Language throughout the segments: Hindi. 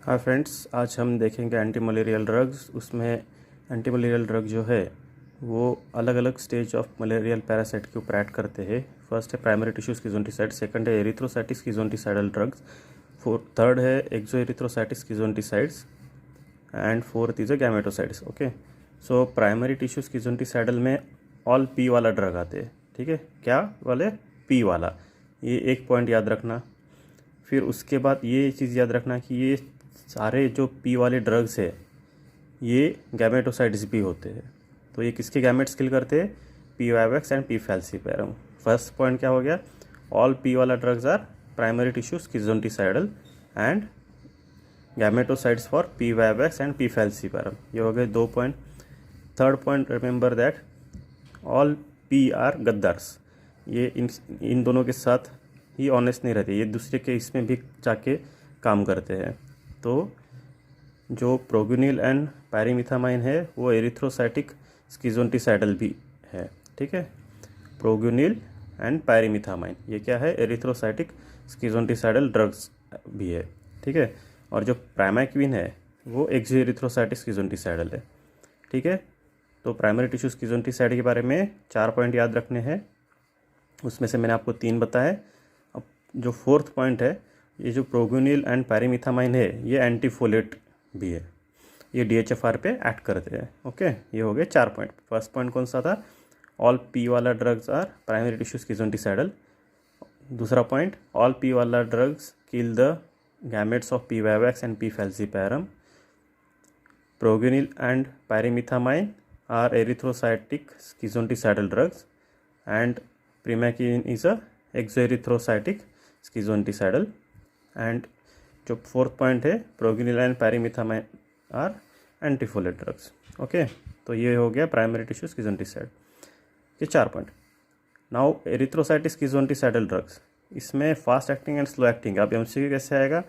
हाय फ्रेंड्स, आज हम देखेंगे एंटी मलेरियल ड्रग्स। उसमें एंटी मलेरियल ड्रग जो है वो अलग अलग स्टेज ऑफ मलेरियल पैरासाइट के ऊपर ऐड करते हैं। फर्स्ट है प्राइमरी टिश्यू स्किज़ोंटिसाइड, सेकंड है एरिथ्रोसाइटिक स्किज़ोंटिसाइडल ड्रग्स, थर्ड है exoerythrocytic schizonticides and fourth is a gametocides. Okay, so primary tissue schizonticidal में ऑल पी वाला ड्रग आते हैं। ठीक है, क्या वाले? पी वाला। ये एक पॉइंट याद रखना। फिर उसके बाद ये चीज़ याद रखना कि ये सारे जो पी वाले ड्रग्स है ये गैमेटोसाइड्स भी होते हैं। तो ये किसके गैमेट्स किल करते हैं? P vivax and P falciparum. First point क्या हो गया? ऑल पी वाला drugs are primary tissue schizonticidal and gametocides for P vivax and P falciparum. ये हो गए 2 point. Third point, remember that all P are गद्दार्स। ये इन दोनों के साथ ही ऑनेस्ट नहीं रहते, ये दूसरे के इसमें भी जाके काम करते हैं। तो जो प्रोग्यूनिल एंड पैरीमिथामाइन है वो एरिथ्रोसाइटिक स्किज़ोंटिसाइडल भी है। ठीक है, प्रोग्यूनिल एंड पैरीमिथामाइन ये क्या है? एरिथ्रोसाइटिक स्किज़ोंटिसाइडल ड्रग्स भी है। ठीक है, और जो प्राइमाक्विन है वो एक्सोएरिथ्रोसाइटिक स्किज़ोंटिसाइडल है। ठीक है, तो प्राइमरी टिश्यू स्किज़ोंटिसाइड के बारे में 4 पॉइंट याद रखने हैं। उसमें से मैंने आपको 3 बताए। अब जो फोर्थ पॉइंट है, ये जो प्रोग्यूनिल एंड पैरीमिथामाइन है ये एंटीफोलेट भी है, ये डीएचएफआर पे एक्ट करते हैं। ओके, ये हो गए 4 पॉइंट। फर्स्ट पॉइंट कौन सा था? ऑल पी वाला drugs are primary tissue schizonticidal. दूसरा पॉइंट, ऑल पी वाला drugs kill the gametes of P vivax and P falciparum. Proguanil and pyrimethamine are erythrocytic schizonticidal drugs and primaquine is a exoerythrocytic schizonticidal. And जो फोर्थ पॉइंट है, proguanil and pyrimethamine are antifolate drugs. Okay, तो ये हो गया प्राइमरी टिश्यू स्किज़ोंटिसाइड के 4 point. Now erythrocytic schizonticidal drugs, इसमें fast acting and slow acting. अब एमसीक्यू कैसे आएगा?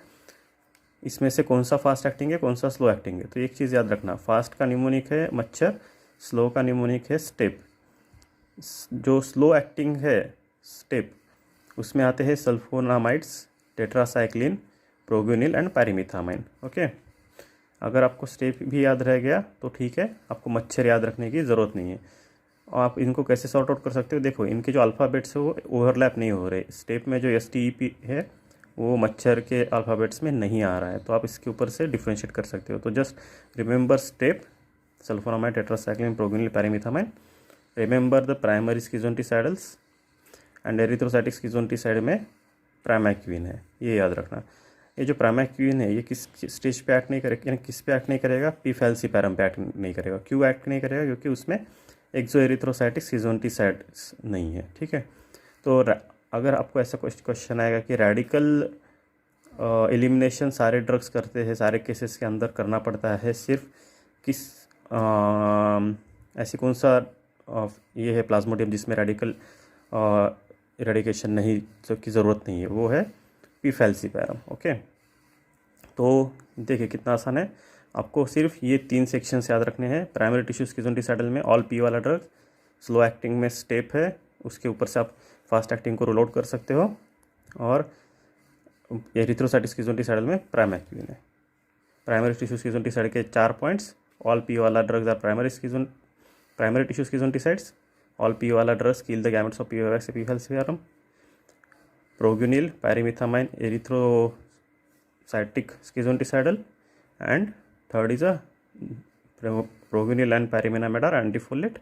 इसमें से कौन सा फास्ट एक्टिंग है, कौन सा स्लो एक्टिंग है? तो एक चीज़ याद रखना, फास्ट का न्यूमोनिक है मच्छर, स्लो का न्यूमोनिक है स्टेप। जो स्लो एक्टिंग है स्टेप, उसमें आते हैं सल्फोनामाइड्स, टेट्रासाइक्लिन, प्रोग्यूनिल एंड पैरीमिथामाइन। ओके, अगर आपको स्टेप भी याद रह गया तो ठीक है, आपको मच्छर याद रखने की ज़रूरत नहीं है। और आप इनको कैसे सॉर्ट आउट कर सकते हो? देखो, इनके जो अल्फ़ाबेट्स है वो ओवरलैप नहीं हो रहे। स्टेप में जो STEP है वो मच्छर के अल्फ़ाबेट्स में नहीं आ रहा है, तो आप इसके ऊपर से डिफ्रेंशिएट कर सकते हो। तो just remember step, sulfonamide, tetracycline, proguanil, pyrimethamine. Remember the primary schizonticidals and erythrocytic schizonticide में प्राइमाक्विन है, ये याद रखना। ये जो प्राइमाक्विन है ये किस स्टेज पे एक्ट नहीं करेगा, यानी किस पे एक्ट नहीं करेगा? पी फैल्सीपेरम पे एक्ट नहीं करेगा। क्यों एक्ट नहीं करेगा? क्योंकि उसमें एक्सोएरिथ्रोसाइटिक स्किज़ोंटिसाइड्स नहीं है। ठीक है, तो अगर आपको ऐसा क्वेश्चन आएगा कि रेडिकल एलिमिनेशन सारे ड्रग्स करते हैं, सारे केसेस के अंदर करना पड़ता है, सिर्फ किस ऐसी कौन सा ये है प्लाज्मोडियम जिसमें रेडिकल इरेडिकेशन नहीं की ज़रूरत नहीं है? वो है पी फैल्सीपेरम। ओके, तो देखिए कितना आसान है। आपको सिर्फ ये 3 सेक्शंस याद रखने हैं। प्राइमरी टिश्यू स्किज़ोंटिसाइडल में ऑल पी वाला ड्रग, स्लो एक्टिंग में स्टेप है, उसके ऊपर से आप फास्ट एक्टिंग को रोल आउट कर सकते हो, और एरिथ्रोसाइटिक स्किज़ोंटिसाइडल में प्राइमाक्विन है। प्राइमरी टिश्यू स्किज़ोंटिसाइड के 4 पॉइंट्स, ऑल पी वाला drugs are primary tissue schizonticides, all P वाला drugs kill the gametes of P vivax P falciparum, proguanil, pyrimethamine, erythrocytic schizonticidal, and third is a proguanil and pyrimethamine are antifolate,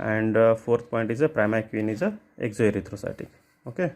and fourth point is a primaquine is a exoerythrocytic. Okay.